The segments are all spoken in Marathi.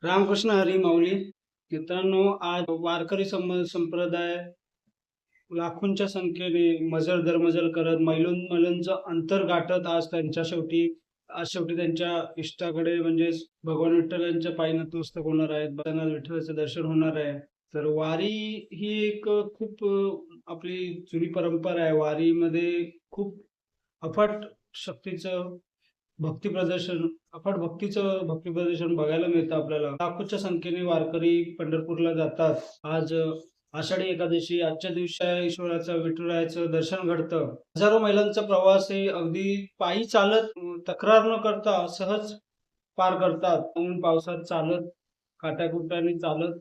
रामकृष्ण हरी माऊली. मित्रांनो, आज वारकरी संप्रदाय लाखोंच्या संख्येने मजल दरमजल करत मैलोन-मैलोनचं अंतर गाठत आज शेवटी त्यांच्या इष्टाकडे म्हणजेच भगवान विठ्ठलांच्या पायी नतमस्तक होणार आहेत. त्यांना विठ्ठलाचं दर्शन होणार आहे. तर वारी ही एक खूप आपली जुनी परंपरा आहे. वारीमध्ये खूप अफाट शक्तीचं भक्ती प्रदर्शन अफाट भक्ती प्रदर्शन बघायला मिळतं आपल्याला. लाखोच्या संख्येने वारकरी पंढरपूरला जातात. आज आषाढी एकादशी आजच्या दिवशी ईश्वराचं विठुरायाचं दर्शन घडतं. हजारो मैलांचा प्रवास हे अगदी पायी चालत तक्रार न करता सहज पार करतात. ऊन पावसात चालत, काट्याकुट्यांनी चालत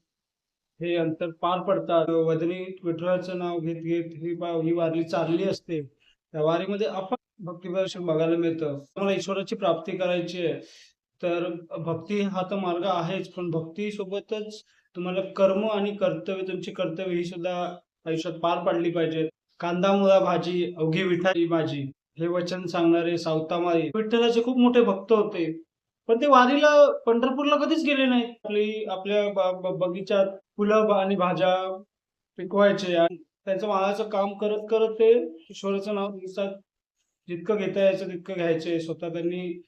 हे अंतर पार पडतात. वदनी विठुरायाचं नाव घेत घेत ही वारी चालली असते. त्या वारीमध्ये अफाट भक्तिप्रदर्शन बघायला मिळतं. तुम्हाला ईश्वराची प्राप्ती करायची आहे, तर भक्ती हा तर मार्ग आहेच, पण भक्तीसोबतच तुम्हाला कर्म आणि तुमची कर्तव्य ही सुद्धा आयुष्यात पार पाडली पाहिजेत. कांदा मुळा भाजी अवघी विठाची माझी हे वचन सांगणारे सावतामाई विठ्ठलाचे खूप मोठे भक्त होते. पण ते वारीला पंढरपूरला कधीच गेले नाहीत. आपल्या बगीचात फुलं आणि भाज्या पिकवायचे आणि त्यांचं माळाचं काम करत करत ते ईश्वराचं नाव दिवसात जितकं घेता यायचं तितकं घ्यायचे. स्वतः त्यांनी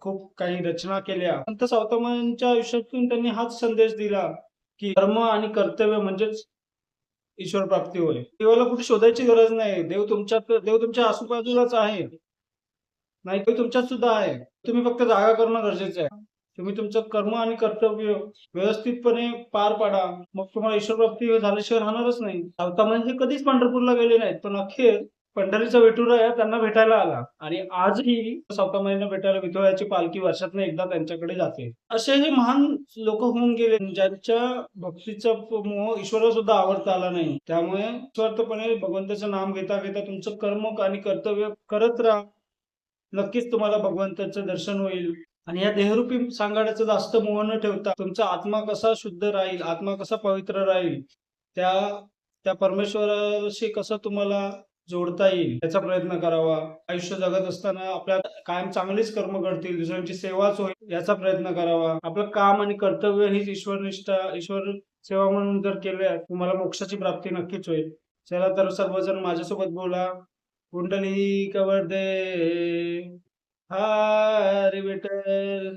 खूप काही रचना केल्या. संत सावतामांच्या आयुष्यातून त्यांनी हाच संदेश दिला, की कर्म आणि कर्तव्य म्हणजेच ईश्वर प्राप्ती होय. देवाला कुठे शोधायची गरज नाही. देव तुमच्या आजूबाजूलाच आहे. नाही देव तुमच्यात सुद्धा आहे. तुम्ही फक्त जागा करणं गरजेचं आहे. तुम्ही तुमचं कर्म आणि कर्तव्य व्यवस्थितपणे पार पाडा. मग तुम्हाला ईश्वर प्राप्ती झाल्याशिवाय राहणारच नाही. सावतामांजी कधीच पंढरपूरला गेले नाहीत. पण अखेर पंढरीचा विठुराया त्यांना भेटायला आला आणि आजही सावतामाईंना भेटायला विठुरायाची पालखी वर्षातनं एकदा त्यांच्याकडे जाते. असे हे महान लोक होऊन गेले, ज्यांच्या भक्तीचा मोह ईश्वराला सुद्धा आवडता आला नाही. त्यामुळे निस्वार्थपणे भगवंताचं नाम घेता घेता तुमचं कर्म आणि कर्तव्य करत राहा. नक्कीच तुम्हाला भगवंताचं दर्शन होईल. आणि या देहरूपी सांगाड्याचं जास्त मोह न ठेवता तुमचा आत्मा कसा शुद्ध राहील, आत्मा कसा पवित्र राहील, त्या त्या परमेश्वराशी कसं तुम्हाला जोडता येईल याचा प्रयत्न करावा. आयुष्य जगत असताना आपल्या कायम चांगलीच कर्म घडतील, दुसऱ्यांची सेवाच होईल याचा प्रयत्न करावा. आपलं काम आणि कर्तव्य हीच ईश्वरनिष्ठा, ईश्वर सेवा म्हणून जर केल्या तुम्हाला मोक्षाची प्राप्ती नक्कीच होईल. चला तर सर्वजण माझ्यासोबत बोला. कुंडलिक वरदे हरी विठ्ठल